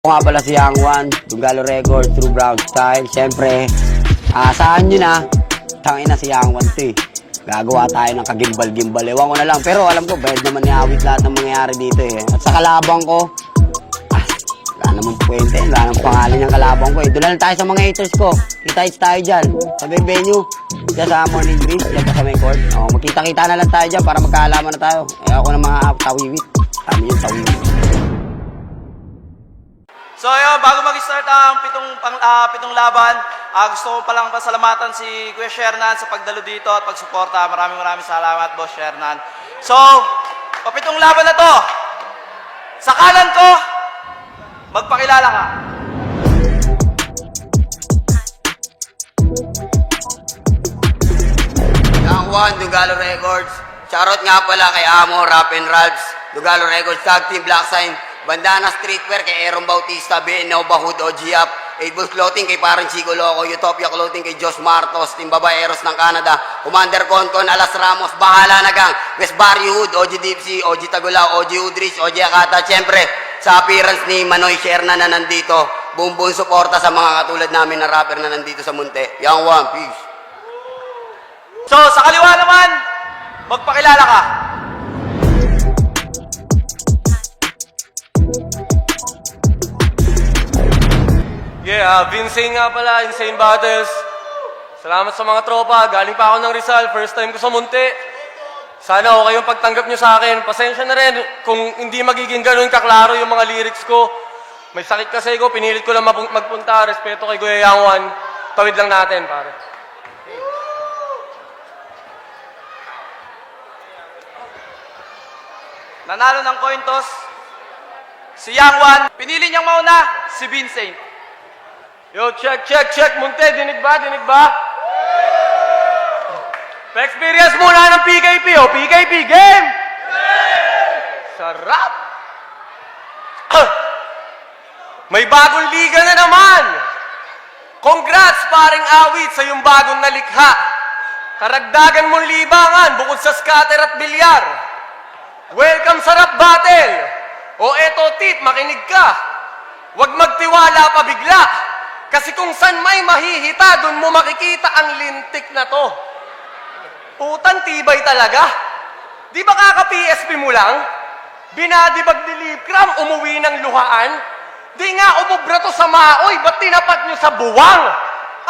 Nga pala si Young One, Dugalo Records, True Brown Style. Siyempre, saan nyo na? Tangina si Young One to eh. Gagawa tayo ng kagimbal-gimbal. Ewan ko na lang. Pero alam ko, bayad naman ni Awit lahat ng mangyayari dito eh. At sa kalabang ko, wala namang puwente. Wala namang pangalan ng kalabang ko eh. Doon lang tayo sa mga haters ko. Kita-hits tayo dyan. Sa may venue. Diyan sa Morning Breeze. Diyan sa may court. Magkita-kita na lang tayo dyan para magkaalaman na tayo. Ako ng mga tawiwit. Kami yung tawiwit. So ayun, bago mag-start ang pitong laban, gusto ko palang pasalamatan si Kuya Shernan sa pagdalo dito at pagsuporta. Maraming salamat, Boss Shernan. So, papitong laban na to. Sa kanan ko, magpakilala ka. Young One, Dugalo Records. Shoutout nga pala kay Amo, Rap and Ralphs, Dugalo Records, Tag Team Black Sign, Bandana Streetwear kay Aaron Bautista, BNO Bahud, OGAP, 8 Clothing kay Parang Chico Loco, Utopia Clothing kay Josh Martos, Team Babaeros ng Canada, Commander Concon, Alas Ramos, Bahala na Gang, West Barrio Hood, OG Dipsy, OG Tagulao, OG Udrich, OG Akata. Siyempre, sa appearance ni Manoy Sherna na nandito, buong suporta sa mga katulad namin na rapper na nandito sa Munte. Young One, peace. So, sa kaliwa naman, magpakilala ka. Yeah, Vincent nga pala, Insane Battles. Salamat sa mga tropa. Galing pa ako ng Rizal. First time ko sa Munti. Sana okay yung pagtanggap nyo sa akin. Pasensya na rin kung hindi magiging ganun kaklaro yung mga lyrics ko. May sakit kasi ko. Pinilit ko lang magpunta. Respeto kay Kuya Young One. Tawid lang natin, pare. Nanalo ng coin toss, si Young One. Pinili niyang mauna, si Vincent. Yo, check. Munti, dinig ba? Pa-experience muna ng PKP, oh. PKP, game! Sarap! May bagong liga na naman! Congrats, paring Awit, sa iyong bagong nalikha. Karagdagan mong libangan bukod sa scatter at bilyar. Welcome sa rap battle! O eto, tip, makinig ka. Huwag magtiwala pa bigla. Kasi kung saan may mahihita, dun mo makikita ang lintik na to. Putang tibay talaga. Di ba kaka-PSP mo lang? Binadibag ni Lipcram, umuwi ng luhaan? Di nga umubra to sa maoy, ba't tinapat nyo sa buwang?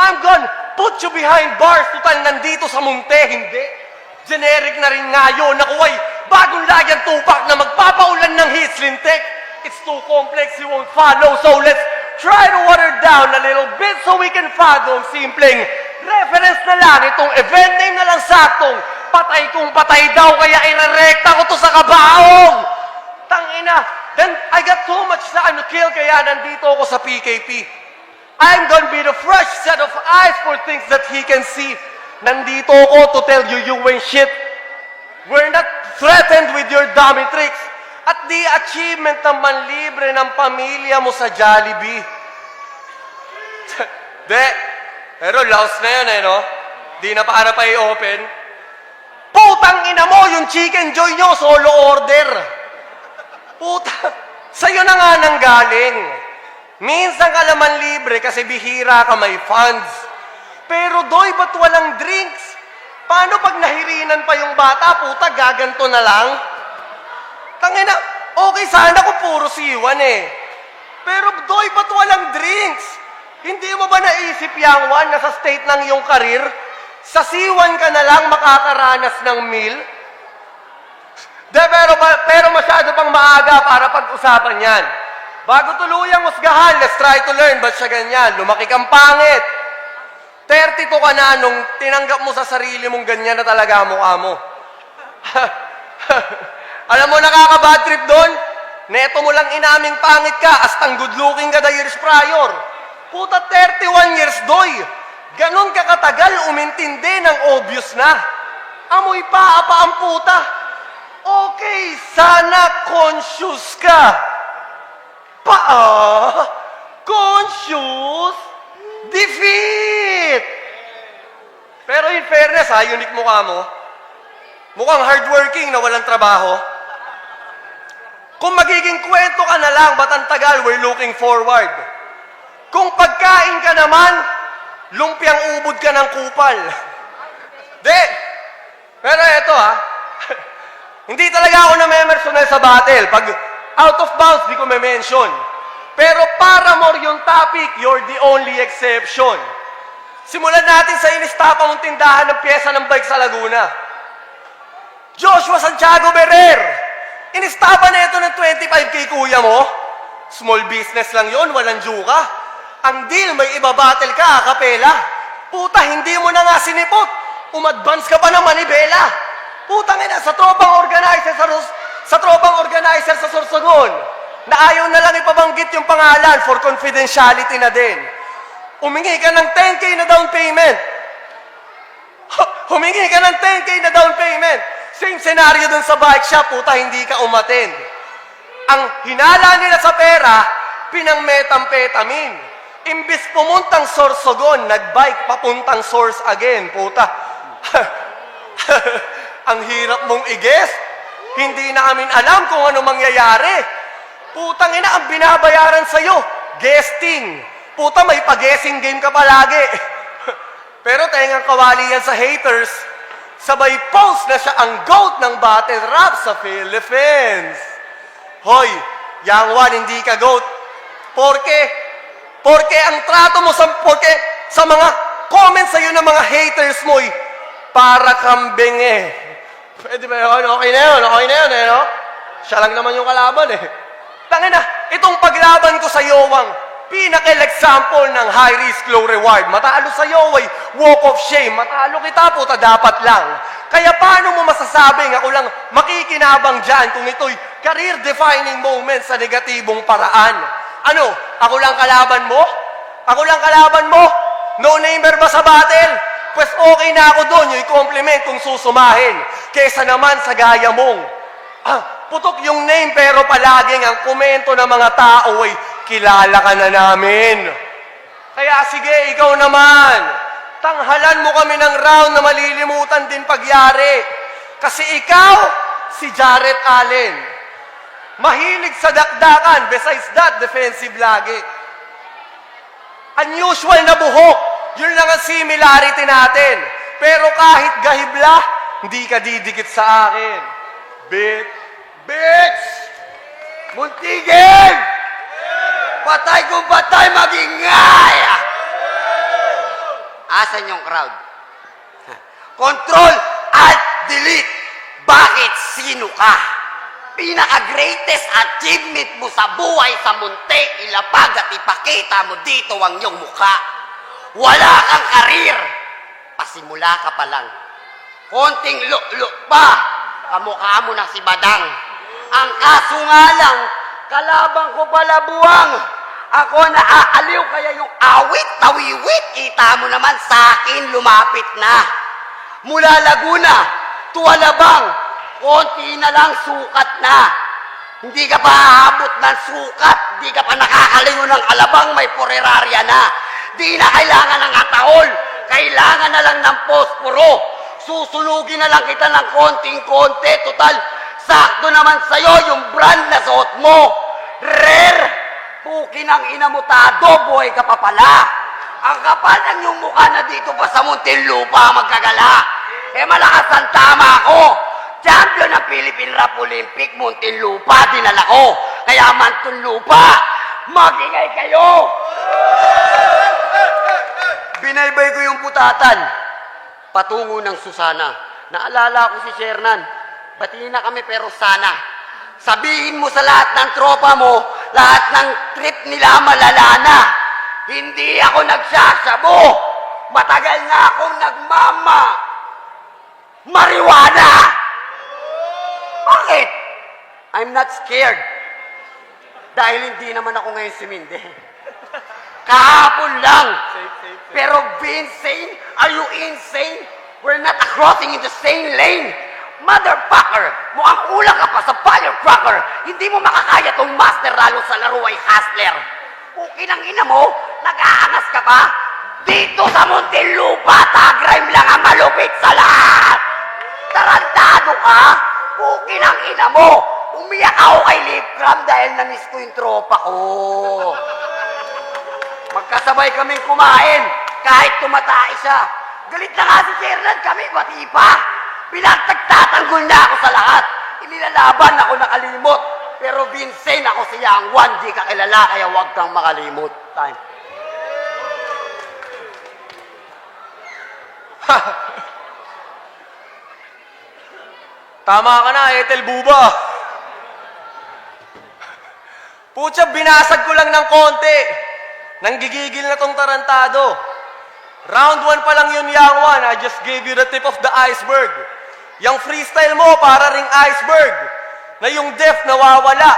I'm gonna put you behind bars, tutal nandito sa Munte, hindi? Generic na rin nga yun, nakuway bagong lagyang tupak na magpapaulan ng hits, lintik. It's too complex, you won't follow, so let's try to water down a little bit so we can fathom. Simpleng reference na lang, itong event name na lang saktong patay kung patay daw, kaya irerekta ko to sa kabaong. Tangina, then I got so much time to kill, kaya nandito ako sa PKP. I'm gonna be the fresh set of eyes for things that he can see. Nandito ako to tell you ain't shit. We're not threatened with your dummy tricks. At the achievement ng manlibre ng pamilya mo sa Jollibee. Pero louse na yun no? Di na para pa i-open. Putang ina mo, yung Chicken Joy nyo, solo order. Putang, sa'yo na nga nanggaling. Minsan ka naman libre kasi bihira ka may funds. Pero doy, ba't walang drinks? Paano pag nahirinan pa yung bata, puta, gaganto na lang? Tangina, okay sana kung puro siwan eh. Pero doy, ba't walang drinks? Hindi mo ba naisip, Young One, na sa state ng iyong karir, sa siwan ka na lang makakaranas ng meal? Pero masyado pang maaga para pag-usapan yan. Bago tuluyang husgahan, let's try to learn. Ba't siya ganyan? Lumaki kang pangit. 32 ka na nung tinanggap mo sa sarili mong ganyan na talaga ang mukha mo. Alam mo, nakaka-bad trip doon? Neto mo lang inaming pangit ka, astang good-looking ka the years prior. Puta, 31 years, doy. Ganon ka katagal, umintindi ng obvious na. Amoy pa ang puta. Okay, sana conscious ka. Conscious? Defeat! Pero in fairness unique mukha mo. Mukhang hardworking na walang trabaho. Kung magiging kwento ka na lang, ba't ang tagal, we're looking forward. Kung pagkain ka naman, lumpiang ubod ka ng kupal. Di. Pero eto hindi talaga ako na-memersonal sa battle. Pag out of bounds, di ko mention. Pero para more yung topic, you're the only exception. Simulan natin sa inistapa mong tindahan ng pyesa ng bike sa Laguna. Joshua Santiago Ferrer, inistapa na ito ng 25k kuya mo. Small business lang yon, walang juka. Ang deal, may ibabattle ka, akapela. Puta, hindi mo na nga sinipot. Umadvance ka pa ng manibela. Putang ina, sa tropang organizer sa Sorsogon, na ayaw na lang ipabanggit yung pangalan for confidentiality na din. Humingi ka ng 10k na down payment. Humingi ka ng 10k na down payment. Same scenario dun sa bike shop, puta, hindi ka umattend. Ang hinala nila sa pera, pinang methamphetamine. Imbis pumuntang Sorsogon, nagbike papuntang Source again, puta. Ang hirap mong i-guess. Hindi na amin alam kung ano mangyayari. Putang ina, ang binabayaran sa'yo, guesting. Puta, may pag-guessing game ka palagi. Pero tengang kawali yan sa haters. Sabay post na siya ang GOAT ng battle rap sa Philippines. Hoy, Young One, hindi ka GOAT. Porque ang trato mo sa mga comments sa'yo ng mga haters mo, para kambing Pwede ba yun? Okay na yun, no? Siya lang naman yung kalaban Tangina, itong paglaban ko sa Yowang, pinaka-example ng high risk, low reward. Matalo sa Yoway, walk of shame. Matalo kita, puta, dapat lang. Kaya paano mo masasabing ako lang makikinabang dyan kung ito'y career-defining moment sa negatibong paraan? Ano? Ako lang kalaban mo? Ako lang kalaban mo? No-namer ba sa battle? Pues okay na ako doon, yung compliment kung susumahin. Kesa naman sa gaya mong, putok yung name pero palaging ang komento ng mga tao ay kilala ka na namin. Kaya sige, ikaw naman. Tanghalan mo kami ng round na malilimutan din pagyari. Kasi ikaw, si Jarrett Allen. Mahilig sa dakdakan, besides that, defensive lagi. Unusual na buhok. Yun lang ang similarity natin. Pero kahit gahibla, hindi ka didikit sa akin. Bitch! Muntigin! Patay kung patay, magingay! Asan yung crowd? Control, Alt, Delete. Bakit? Sino ka? Pinaka-greatest achievement mo sa buhay sa munti, ilapag at ipakita mo dito ang iyong mukha. Wala kang karir. Pasimula ka pa lang. Konting luk-luk pa. Kamukha mo na si Badang. Ang kaso nga lang, kalabang ko pala buwang. Ako naaaliw kaya yung awit, tawiwit. Kita mo naman sa akin, lumapit na. Mula Laguna, Tualabang, konti na lang sukat na. Hindi ka pa aabot ng sukat. Hindi ka pa nakakalingon ng Alabang, may porerarya na. Di na kailangan ng atahol. Kailangan na lang ng posporo. Susunugin na lang kita ng konting-konti. Total, sakto naman sa'yo yung brand na suot mo. Rare! Pukin ang inamutado, buhay ka pa pala. Ang kapal ng yung mukha na dito pa sa Muntinlupa magkagala. Malakas ang tama ko. Champion ng Philippine Rap Olympic, Muntinlupa, dinala ko. Kaya Muntinlupa, magingay kayo! Binaybay ko yung putatan. Patungo ng Susana. Naalala ko si Shernan. Batiin na kami pero sana. Sabihin mo sa lahat ng tropa mo, lahat ng trip nila malala na. Hindi ako nagsasabo. Matagal na akong marijuana. Bakit? I'm not scared. Dahil hindi naman ako ngayon sumindi. Kahapon lang. Pero insane? Are you insane? We're not crossing in the same lane. Motherfucker! Mukhang kulang ka pa sa firecracker. Hindi mo makakaya tong master lalo sa laro ay hustler. Okay ng ina mo? Nag-aangas ka pa? Dito sa Muntinlupa, tag rhyme lang ang malupit sa lahat. Tarantado ka? Okay ng ina mo? umiyak ako kay Lip Cram dahil namiss ko yung tropa ko. Magkasabay kaming kumain kahit tumatay siya. Galit na nga si Shernan kami, pati pa. Pinagtagtatanggol na ako sa lahat. Inilalaban ako nakalimot. Pero Vincent ako siya ang 1G kakilala, kaya huwag kang makalimot. Time. Tama ka na, Ethel Buba. Putya, binasag ko lang ng konti. Nanggigigil na tong tarantado. Round 1 pa lang yun, Yang One. I just gave you the tip of the iceberg. Yung freestyle mo, para ring iceberg. Na yung depth nawawala.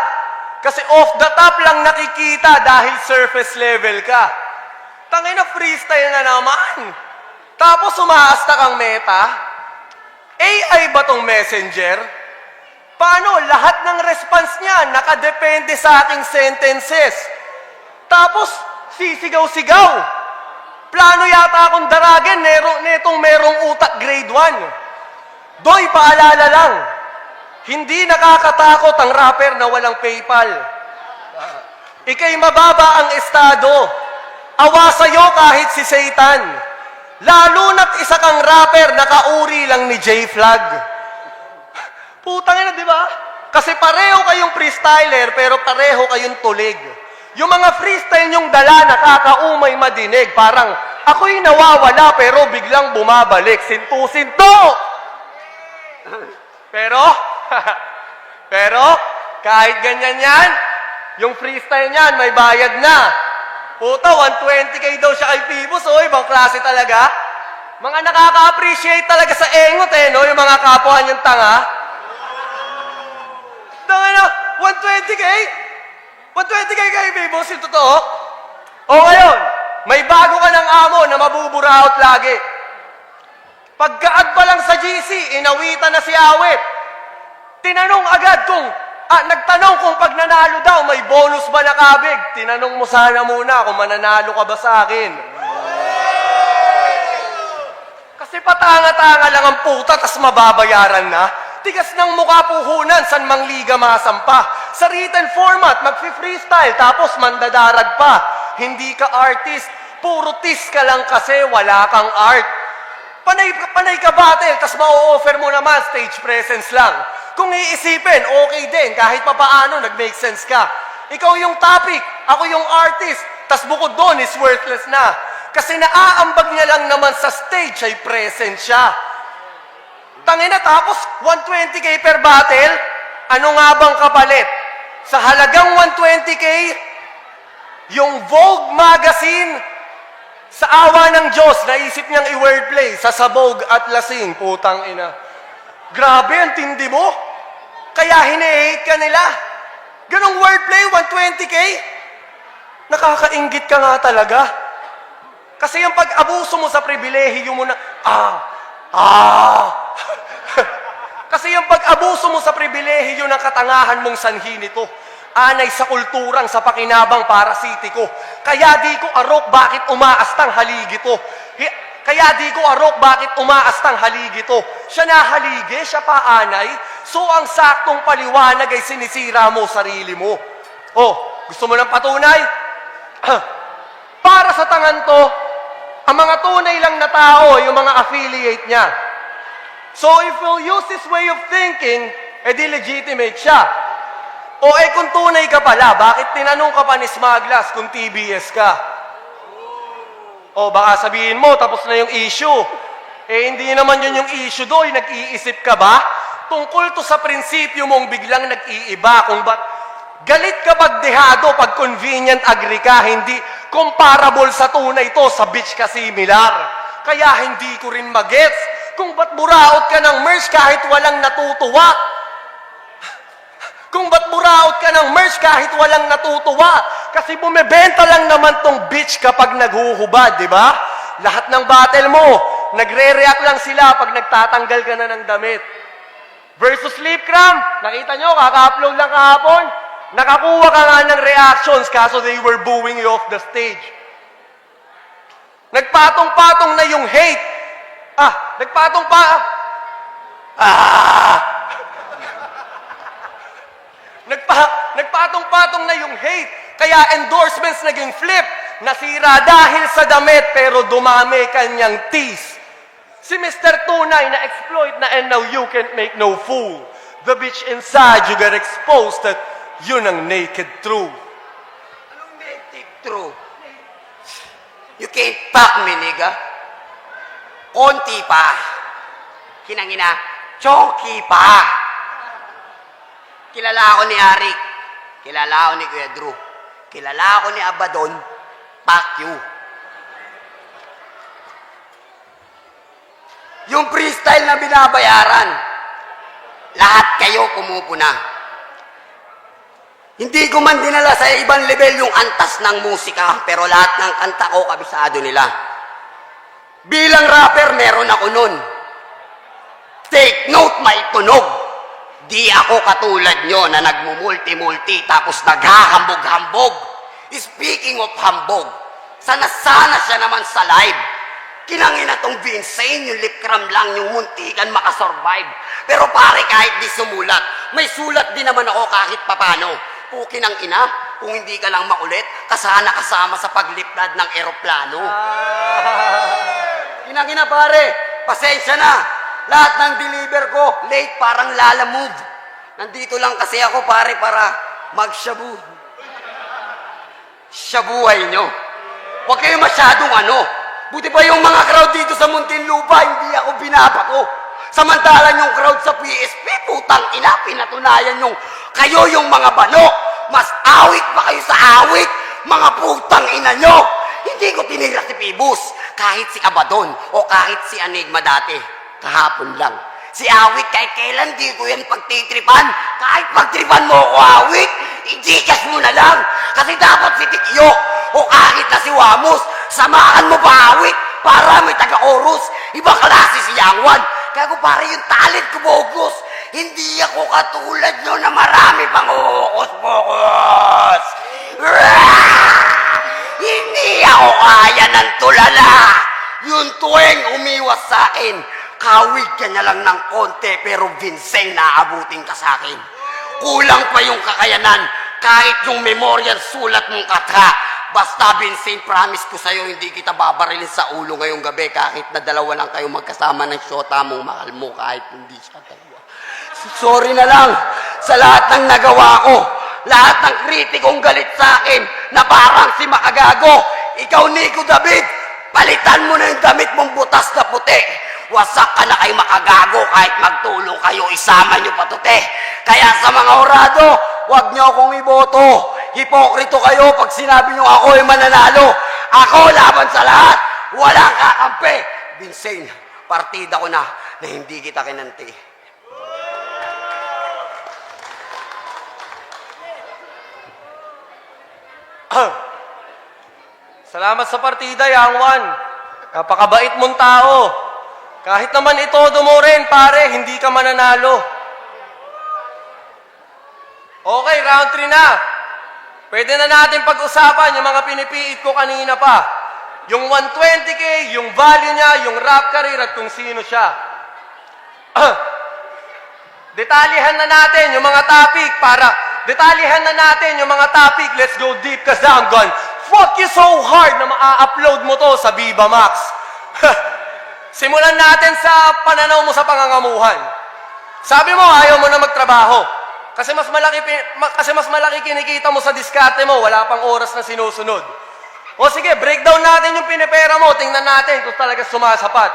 Kasi off the top lang nakikita dahil surface level ka. Tangina, freestyle na naman. Tapos umaasta kang meta. AI ba tong messenger? Paano? Lahat ng response niya nakadepende sa aking sentences. Tapos, sisigaw-sigaw. Plano yata akong daragin netong merong utak grade 1. Doy, paalala lang. Hindi nakakatakot ang rapper na walang PayPal. Ika'y mababa ang estado. Awa sa'yo kahit si Satan. Lalo na't isa kang rapper na kauri lang ni J-Flag. Putang ina, di ba? Kasi pareho kayong freestyler, pero pareho kayong tulig. Yung mga freestyle nyong dala, nakakaumay madinig. Parang, ako'y nawawala, pero biglang bumabalik. Sinto-sinto! Pero, kahit ganyan yan, yung freestyle niyan, may bayad na. Puta, 120k daw siya kay Pibos, oh, ibang klase talaga. Mga nakaka-appreciate talaga sa engot, no? Yung mga kapwa niyang tanga. Tanga na, 120k? 120k kay Pibos, yung totoo? O ngayon, may bago ka ng amo na mabuburaot lagi. Pagkaad pa lang sa GC, inawitan na si Awit. Tinanong agad kung nagtanong kung pag nanalo daw, may bonus ba na kabig? Tinanong mo sana muna kung mananalo ka ba sa akin. Kasi patanga-tanga lang ang puta, tas mababayaran na. Tigas ng mukha puhunan, san mang liga masampa. Sa written format, magfi-freestyle, tapos mandadarag pa. Hindi ka artist, puro tis ka lang kasi wala kang art. Panay ka battle, tas ma-offer mo naman stage presence lang. Kung iisipin, okay din, kahit papaano, nag-make sense ka. Ikaw yung topic, ako yung artist, tas bukod doon is worthless na. Kasi naaambag niya lang naman sa stage ay present siya. Tangina, tapos 120k per battle, ano nga bang kapalit? Sa halagang 120k, yung Vogue magazine, sa awa ng Diyos, naisip niyang i-wordplay sa sabog at lasing, putang ina. Grabe, ang tindi mo. Kaya hine-hate ka nila. Ganong wordplay, 120k? Nakakaingit ka nga talaga. Kasi yung pag-abuso mo sa pribilehiyo mo na, Kasi yung pag-abuso mo sa pribilehiyo ng katangahan mong sanhi nito, anay sa kulturang sa pakinabang para city ko. Kaya di ko arok bakit umaastang haligi to. Kaya di ko arok bakit umaastang haligi to. Siya nahaligi, siya paanay. So ang saktong paliwanag ay sinisira mo sarili mo. Oh, gusto mo ng patunay? Para sa tangan to, ang mga tunay lang na tao, yung mga affiliate niya. So if we'll use this way of thinking, edi legitimate siya. O kung tunay ka pala, bakit tinanong ka pa ni Smaglas kung TBS ka? O baka sabihin mo, tapos na yung issue. Hindi naman yun yung issue doon. Nag-iisip ka ba? Tungkol to sa prinsipyo mong biglang nag-iiba. Kung ba't galit ka pag dehado, pag convenient agree ka, hindi comparable sa tunay to, sa bitch ka similar. Kaya hindi ko rin magets kung ba't buraot ka ng merch kahit walang natutuwa. Kung ba't buraot ka ng merch kahit walang natutuwa. Kasi bumebenta lang naman tong bitch kapag naghuhubad, di ba? Lahat ng battle mo, nagre-react lang sila pag nagtatanggal ka na ng damit. Versus Lip Cram, nakita nyo, kaka-upload lang kahapon. Nakakuha ka nga ng reactions kaso they were booing you off the stage. Nagpatong-patong na yung hate. Nagpatong-patong na yung hate. Kaya endorsements naging flip. Nasira dahil sa damit pero dumami kanyang tease. Si Mr. Tunay na exploit na and now you can't make no fool. The bitch inside you got exposed that yun ang naked truth. Anong native true? You can't fuck me, nigga. Konti pa. Kinangina, chonky pa. Kilala ako ni Arik. Kilala ako ni Kuya Drew. Kilala ako ni Abaddon. Fuck you. Yung freestyle na binabayaran, lahat kayo pumupuna. Hindi ko man dinala sa ibang level yung antas ng musika, pero lahat ng kanta ko kabisado nila. Bilang rapper, meron ako nun. Take note, may tunog. Di ako katulad nyo na nagmumulti-multi tapos naghahambog-hambog. Speaking of hambog, sana siya naman sa live. Kinangina tong Vincent, yung lip cram lang, yung muntikan makasurvive. Pero pare, kahit di sumulat, may sulat din naman ako kahit papano. Pukin ang ina, kung hindi ka lang makulit, kasana kasama sa pagliplad ng eroplano. Kinangina pare, pasensya na. Lahat ng deliver ko, late parang Lala Move. Nandito lang kasi ako pare para magshabu. Shabuhay nyo. Huwag kayo masyadong ano. Buti pa yung mga crowd dito sa Muntinlupa, hindi ako binabato. Samantalang yung crowd sa PSP, putang ina, pinatunayan yung kayo yung mga bano. Mas awit pa kayo sa awit, mga putang ina nyo. Hindi ko tinira si Pibus, kahit si Abaddon o kahit si Enigma dati. Kahapon lang. Si awit kahit kailan di ko yan pagtitripan. Kahit pagtripan mo ako awit, i-gcash mo na lang. Kasi dapat si Tikyo o kahit na si Wamos, samahan mo pa awit para may taga-chorus. Ibang klase si Yangwan. Kaya ko para yung talent ko bogus. Hindi ako katulad nyo na marami pang uukos-pokos. Hindi ako kaya ng tulala. Yung tuwing umiwas sa akin, kawig ka na lang ng konti pero Vincent naabutin ka sa akin. Kulang pa yung kakayanan kahit yung memorial sulat mong kata. Basta Vincent, promise ko sa'yo, hindi kita babarilin sa ulo ngayong gabi kahit na dalawa lang kayo magkasama ng syota mong mahal mo kahit hindi siya dalawa. Sorry na lang sa lahat ng nagawa ko. Lahat ng kritikong galit sa akin na parang si Makagago. Ikaw, Nico David, palitan mo na yung damit mong butas na puti. Wasak ka na kay Makagago kahit magtulong kayo, isama nyo patuti. Kaya sa mga orado, huwag nyo akong iboto. Hipokrito kayo pag sinabi nyo ako ay mananalo. Ako laban sa lahat. Walang kakampi. Vincent, partida ko na hindi kita kinanti. Salamat sa partida, Yangwan. Napakabait mong tao. Kahit naman itodo mo rin, pare, hindi ka mananalo. Okay, round 3 na. Pwede na natin pag-usapan yung mga pinipiit ko kanina pa. Yung 120K, yung value niya, yung rap career at kung sino siya. Detalyehan na natin yung mga topic Let's go deep kasi I'm gone. Fuck you so hard na maa-upload mo to sa Viva Max. Simulan natin sa pananaw mo sa pangangamuhan. Sabi mo, ayaw mo na magtrabaho. Kasi mas malaki kinikita mo sa diskarte mo, wala pang oras na sinusunod. O sige, breakdown natin yung pinipera mo, tingnan natin kung talaga sumasapat.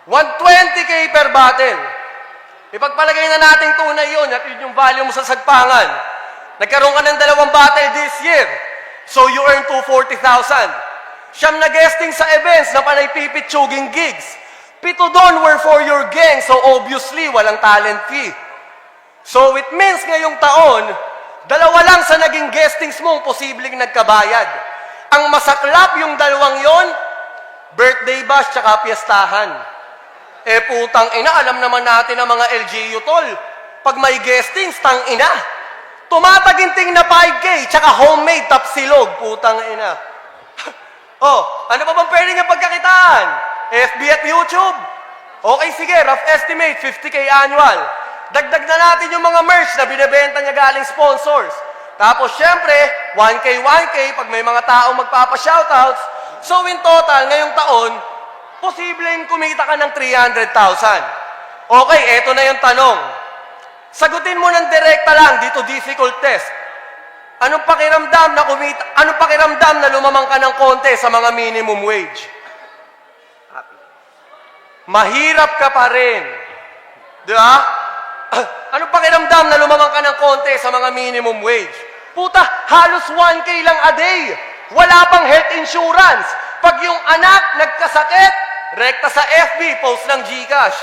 120K per battle. Ipagpalagay na natin tunay yun at yun yung value mo sa sagpangan. Nagkaroon ka ng 2 battle this year. So you earn 240,000. Siyam na guesting sa events na panay pipitsuging gigs. 7 doon were for your gang, so obviously walang talent fee. So it means ngayong taon, 2 lang sa naging guestings mo posibleng nagkabayad. Ang masaklap yung 2 yon, birthday bash tsaka piyestahan. Putang ina, alam naman natin ang mga LGU tol. Pag may guestings, tang ina. Tumataginting na 5K, tsaka homemade tapsilog, putang ina. Ano pa bang pwede niya pagkakitaan? FB at YouTube? Okay, sige, rough estimate, 50K annual. dagdag na natin yung mga merch na binibenta niya galing sponsors. Tapos, syempre, 1K pag may mga taong magpapa-shoutouts. So, in total, ngayong taon, posibleng kumita ka ng 300,000. Okay, eto na yung tanong. Sagutin mo ng direkta lang dito, difficult test. Anong pakiramdam na lumamang ka ng konti sa mga minimum wage? Mahirap ka pa rin. Di ba? Anong pakiramdam na lumamang ka ng konti sa mga minimum wage? Puta, halos 1K lang a day. Wala pang health insurance. Pag yung anak nagkasakit, rekta sa FB, post ng GCash.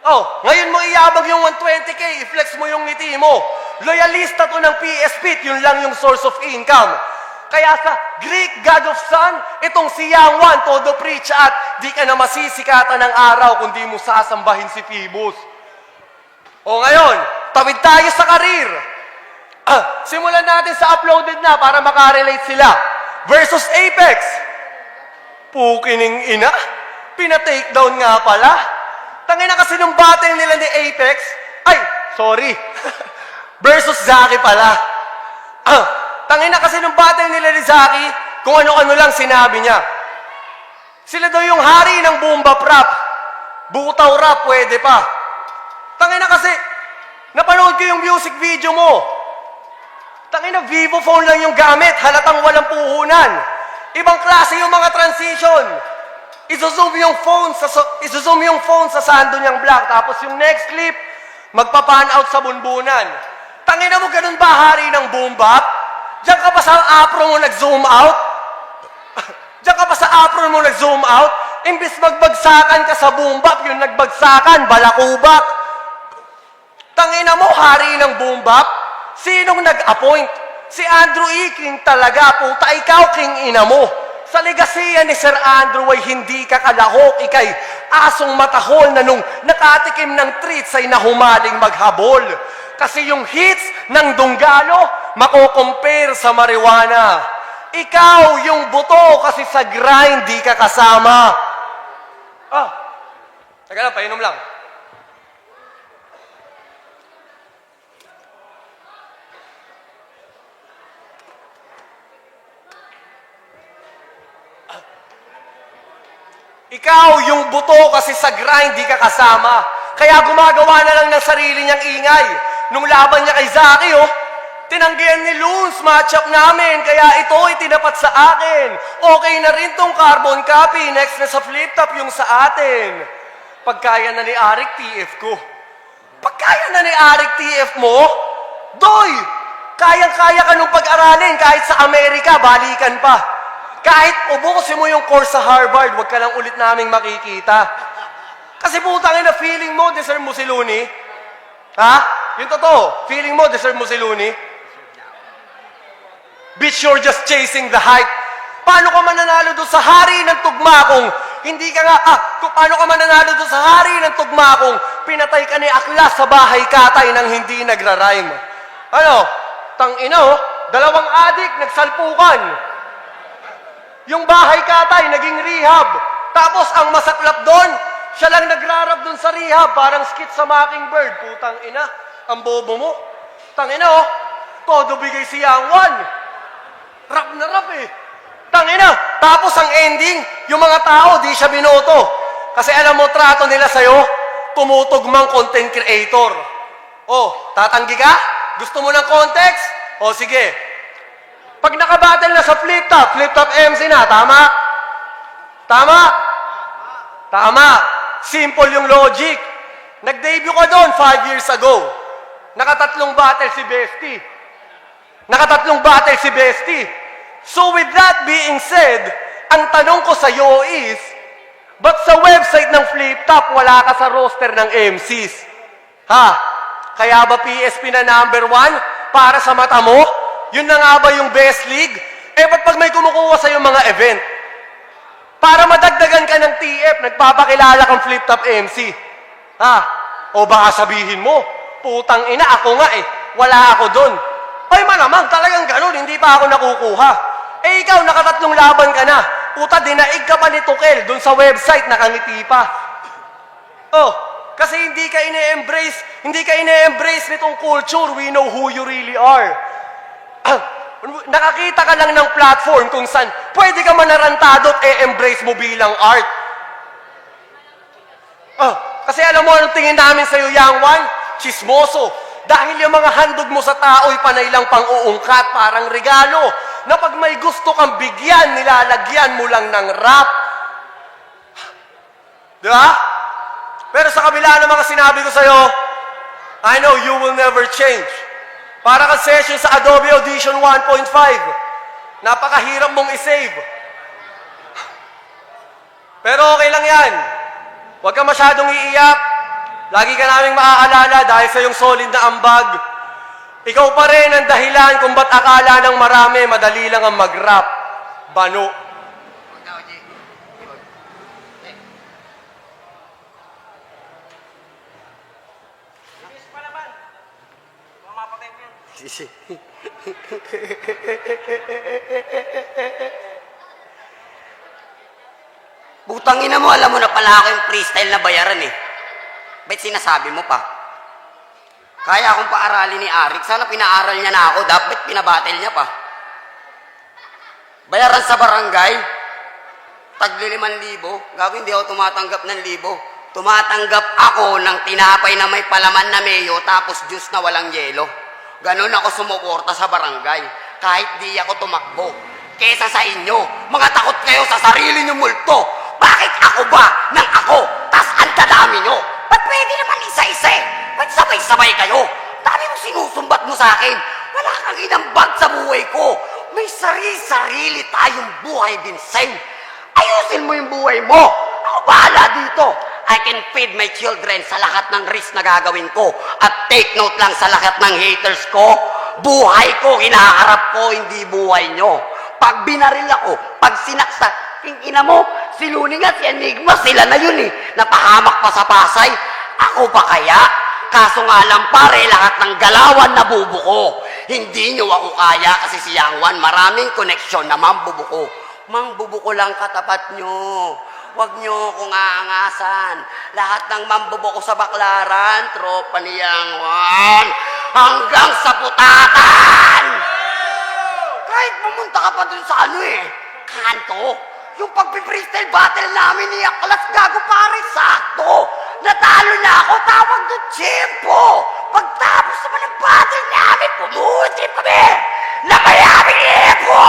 Oh, ngayon mo iyabag yung 120K, i-flex mo yung ngiti mo. Loyalista to ng PSP, yun lang yung source of income. Kaya sa Greek God of Sun, itong si Yang Wan, todo preach at di ka na masisikatan ng araw kung di mo sasambahin si Phoebus. O ngayon, tawid tayo sa karir. Simulan natin sa uploaded na para makarelate sila. Versus Apex. Pukining ina, pina-takedown nga pala. Tangina kasi nung battle nila ni Apex, ay, sorry. Versus Zaki pala. Tangina kasi nung battle nila ni Zaki, kung ano-ano lang sinabi niya. Sila daw yung hari ng boom bap rap. Butaw rap, pwede pa. Tangina kasi, napanood ko yung music video mo. Tangina, Vivo phone lang yung gamit, halatang walang puhunan. Ibang klase yung mga transition. Izozoom yung phone sa sando niyang black, tapos yung next clip, magpa-pan out sa bunbunan. Tangina mo, ganun ba hari ng boom bap? Diyan ka pa sa apron mo nag-zoom out? Diyan ka pa sa apron mo nag-zoom out? Imbis magbagsakan ka sa boom bap, yung nagbagsakan, balakubak. Tangina mo, hari ng boom bap? Sinong nag-appoint? Si Andrew E. King talaga, puta, ikaw king ina mo. Sa legasiya ni Sir Andrew ay hindi ka kalahok, ikay asong matahol na nung nakatikim ng treats ay nahumaling maghabol. Kasi yung hits ng Dunggalo, mako-compare sa marijuana. Ikaw yung buto kasi sa grind di ka kasama. Teka lang, painom lang. Ikaw yung buto kasi sa grind di ka kasama. Kaya gumagawa na lang ng sarili niyang ingay. Nung laban niya kay Zaki, tinanggihan ni Loons, matchup namin, kaya ito ay tinapat sa akin. Okay na rin tong carbon copy, next na sa flip top yung sa atin. Pagkaya na ni Arik, TF ko. Pagkaya na ni Arik, TF mo, Doy! Kayang-kaya ka nung pag-aralin, kahit sa Amerika, balikan pa. Kahit ubukusin mo yung course sa Harvard, wag ka lang ulit naming makikita. Kasi putangin na feeling mo, deserve mo si Looney. Ha? Yung totoo, feeling mo, deserve mo si Looney? Bitch, you're just chasing the hype. Paano ka mananalo doon sa hari ng tugma kung hindi ka nga, paano ka mananalo doon sa hari ng tugma kung pinatay ka ni Aklas sa bahay katay nang hindi nagra-rhyme? Ano? Tangina, dalawang adik, nagsalpukan. Yung bahay katay, naging rehab. Tapos, ang masaklap doon, siya lang nagrarap doon sa rehab, parang skit sa Mockingbird. Putang ina, ang bobo mo. Tangina, todo bigay si Yang Wan. Rap na rap eh. Tangina, tapos ang ending, yung mga tao, di siya binoto. Kasi alam mo, trato nila sa'yo, tumutugmang content creator. Tatanggi ka? Gusto mo ng context? Sige. Pag nakabattle na sa flip top MC na, tama? Tama? Tama. Simple yung logic. Nag-debut ka doon 5 years ago. Nakatatlong battle si Bestie. So with that being said, ang tanong ko sa iyo is, ba't sa website ng Flip Top wala ka sa roster ng MCs? Ha? Kaya ba PSP na number 1 para sa mata mo? Yun na nga ba yung best league? Ba't pag may kumukuha sa yung mga event? Para madagdagan ka ng TF, nagpapakilala kang Flip Top MC. Ha? O baka sabihin mo, putang ina, ako nga wala ako doon. Ay malamang, talagang ganun, hindi pa ako nakukuha. Ikaw, nakatatlong laban ka na. Puta, dinaig ka pa ni Tukel doon sa website, nakangiti pa. Kasi hindi ka ine-embrace nitong culture. We know who you really are. Nakakita ka lang ng platform kung saan pwede ka manarantado at e-embrace mo bilang art. Kasi alam mo anong tingin namin sa'yo, Yang Wan? Chismoso. Dahil yung mga handog mo sa tao'y panay lang pang-uungkat, parang regalo, na pag may gusto kang bigyan, nilalagyan mo lang ng rap. Di ba? Pero sa kabila ng mga sinabi ko sa'yo, I know you will never change. Para kang session sa Adobe Audition 1.5. Napakahirap mong isave. Pero okay lang yan. Huwag ka masyadong iiyak. Lagi ka naming maaalala dahil sa iyong solid na ambag. Ikaw pa rin ang dahilan kung ba't akala ng marami madali lang ang mag-rap. Bano. Butang ina mo, alam mo na pala ako yung freestyle na bayaran eh. Ba't sinasabi mo pa? Kaya akong paaralin ni Arik. Sana pinaaral niya na ako. Dapat pinabattle niya pa. Bayaran sa barangay. Tagli 5,000. Gawin, hindi ako tumatanggap ng 1,000. Tumatanggap ako ng tinapay na may palaman na mayo tapos juice na walang yelo. Ganon ako sumuporta sa barangay. Kahit di ako tumakbo. Kesa sa inyo, mga takot kayo sa sarili niyo multo. Bakit ako ba nang ako? Tas ang dadami nyo. Ba't pwede naman isa-isa eh? Ba't sabay-sabay kayo? Dami mo sinusumbat mo sa akin. Wala kang inambag sa buhay ko. May sarili-sarili tayong buhay, Vincent. Ayusin mo yung buhay mo. Ako bahala dito. I can feed my children sa lahat ng risk na gagawin ko. At take note lang sa lahat ng haters ko. Buhay ko, hinaharap ko, hindi buhay nyo. Pag binaril ako, pag sinaksak, ina mo, si Luni nga, si Enigma, sila na yun eh. Napahamak pa sa Pasay. Ako pa kaya? Kaso nga lang pare, lahat ng galawan nabubuko. Hindi nyo ako kaya kasi si Yang Wan, maraming koneksyon na mambubuko. Mambubuko lang katapat nyo. Huwag nyo akong aangasan. Lahat ng mambubuko sa Baklaran, tropa ni Yang Wan, hanggang sa putatan! Kahit pumunta ka pa dun sa ano eh, kanto. Yung pagpi-freestyle battle namin ni Aklas, gago pare, sakto. Natalo na ako, tawag doon tiyempo. Pagtapos naman ng battle namin, pumuti kami. Namayaming epo.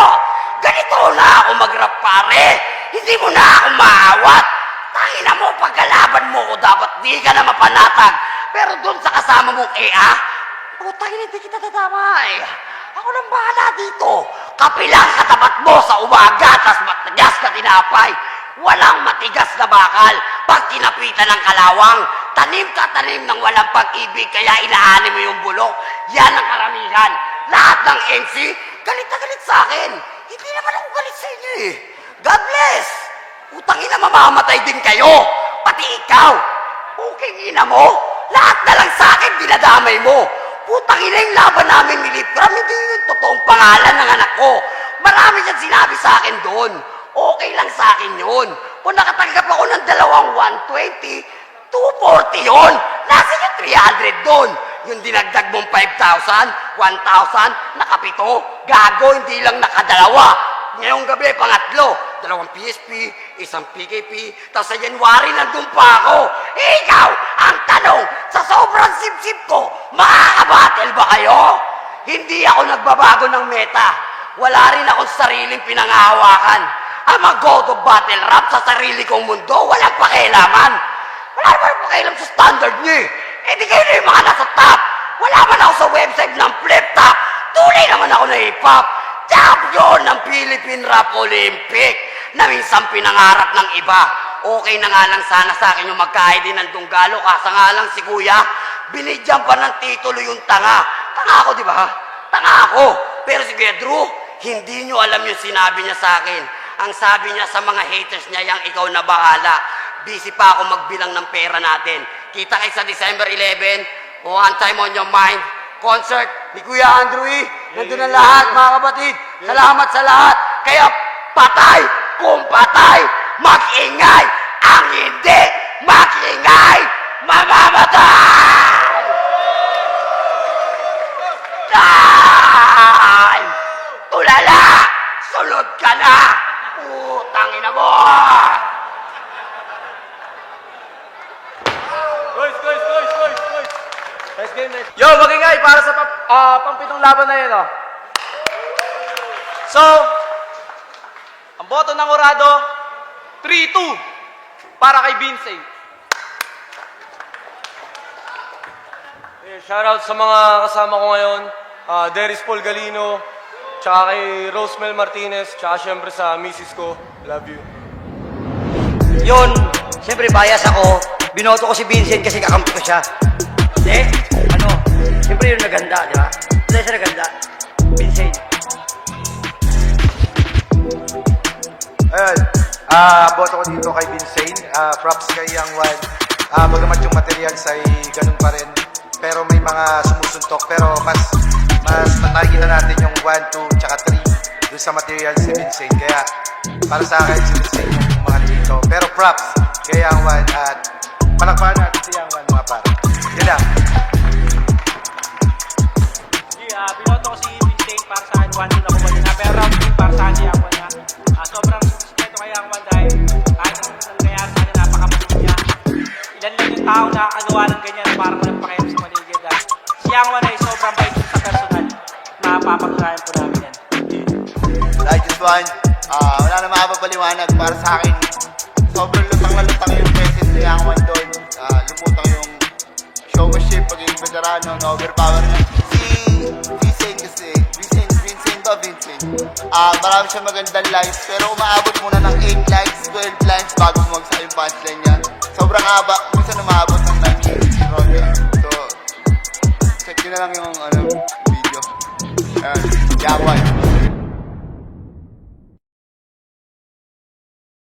Ganito na ako mag-rap pare. Hindi mo na ako maawat. Tangina mo, pagkalaban mo ko, dapat di ka na mapanatag. Pero doon sa kasama mong putangin, hindi kita tatamay. Ako nang bahala dito. Kapilang katapat mo sa umaga, tas matigas na tinapay. Walang matigas na bakal. Pag kinapitan ng kalawang, tanim ka tanim ng walang pag-ibig, kaya inaani mo yung bulok. Yan ang karamihan. Lahat ng MC, galit na galit sa akin. Hindi naman ako galit sa inyo eh. God bless. Utangin na mamamatay din kayo. Pati ikaw. Okay, ina mo. Lahat na lang sa akin, dinadamay mo. Putang ina yung laban namin ni Lipgram, hindi yung totoong pangalan ng anak ko. Marami siyang sinabi sa akin doon. Okay lang sa akin yun. Kung nakatanggap ako ng 120, 240 yun. Nasa yung 300 doon. Yung dinagdag mong 5,000, 1,000, nakapito. Gago, hindi lang nakadalawa. Ngayong gabi, pangatlo. 2 PSP, 1 PKP, tapos sa January nandun pa ako. Ikaw, ang tanong, sa sobrang sip-sip ko, makakabattle ba kayo? Hindi ako nagbabago ng meta. Wala rin akong sariling pinangahawakan. I'm a god of battle rap sa sarili kong mundo, walang pakialaman. Wala naman pakialam sa standard niyo eh. Eh di kayo na yung mga nasa top. Wala man ako sa website ng flip top. Tunay naman ako na hip-hop. Champion ng Philippine Rap Olympic na minsan pinangarap ng iba. Okay na nga lang sana sa akin yung magkain din ng tunggalo, kasa nga lang si Kuya, binigyan pa ng titulo yung tanga. Tanga ako, di ba? Tanga ako. Pero si Kuya Drew, hindi nyo alam yung sinabi niya sa akin. Ang sabi niya sa mga haters niya, yang ikaw na bahala. Busy pa ako magbilang ng pera natin. Kita kayo sa December 11, One Time on Your Mind, concert ni Kuya Andrew E. Nandun na lahat, mga kapatid. Salamat sa lahat. Kaya patay kung patay, mag-ingay ang hindi mag-ingay. mamamatay! Time! Tulala! Sunod ka na! Putang ina mo! Nice game, nice. Yo, magingay para sa pampitong laban na yun, oh. So, ang boto ng Orado, 3-2 para kay Vincent. Shoutout sa mga kasama ko ngayon. Deris Paul Galino, tsaka kay Rosemel Martinez, tsaka syempre sa misis ko. Love you. Yun, siyempre bias ako. Binoto ko si Vincent kasi kakampi ko siya. Hindi, siyempre yun naganda, di ba? Hindi siya naganda. Vincent. Ayun, boto ko dito kay Vincent. Props kay Young One. Bagamat yung materials ay ganun pa rin. Pero may mga sumusuntok. Pero mas nakikita natin yung 1, 2, tsaka 3 dun sa materials si Vincent. Kaya para sa akin si Vincent yung mga dito. Pero props kay Young One at palakpakan natin si Young One mga pare. Yun lang. Binoto ko si Vincent para sa akin, 1-2 na kuha na. Pero round 2 para sa akin si Yang Wan niya. Sobrang respeto kay Yang Wan dahil kahit anong nangyayari sa kanya, napakabalik niya. Ilan lang yung tao na nakagawa ng ganyan, parang walang pakialam sa maligid. Si Yang Wan ay sobrang bait sa personal. Napapatunayan po namin yan. I just want, wala na makapapaliwanag para sa akin. Sobrang lutang na lutang yung presence ni Yang Wan doon. Lumutang yung showmanship, pagiging veterano, na-overpower niya. Si Vincent kasi, Vincent. Marami siya magandang lines, pero umaabot muna ng 8 lines, 12 lines bago sumagsa yung punchline niya. Sobrang haba, minsan umaabot ng 9 minutes si Ronnie. So, check nyo na lang yung video. Yang Wan.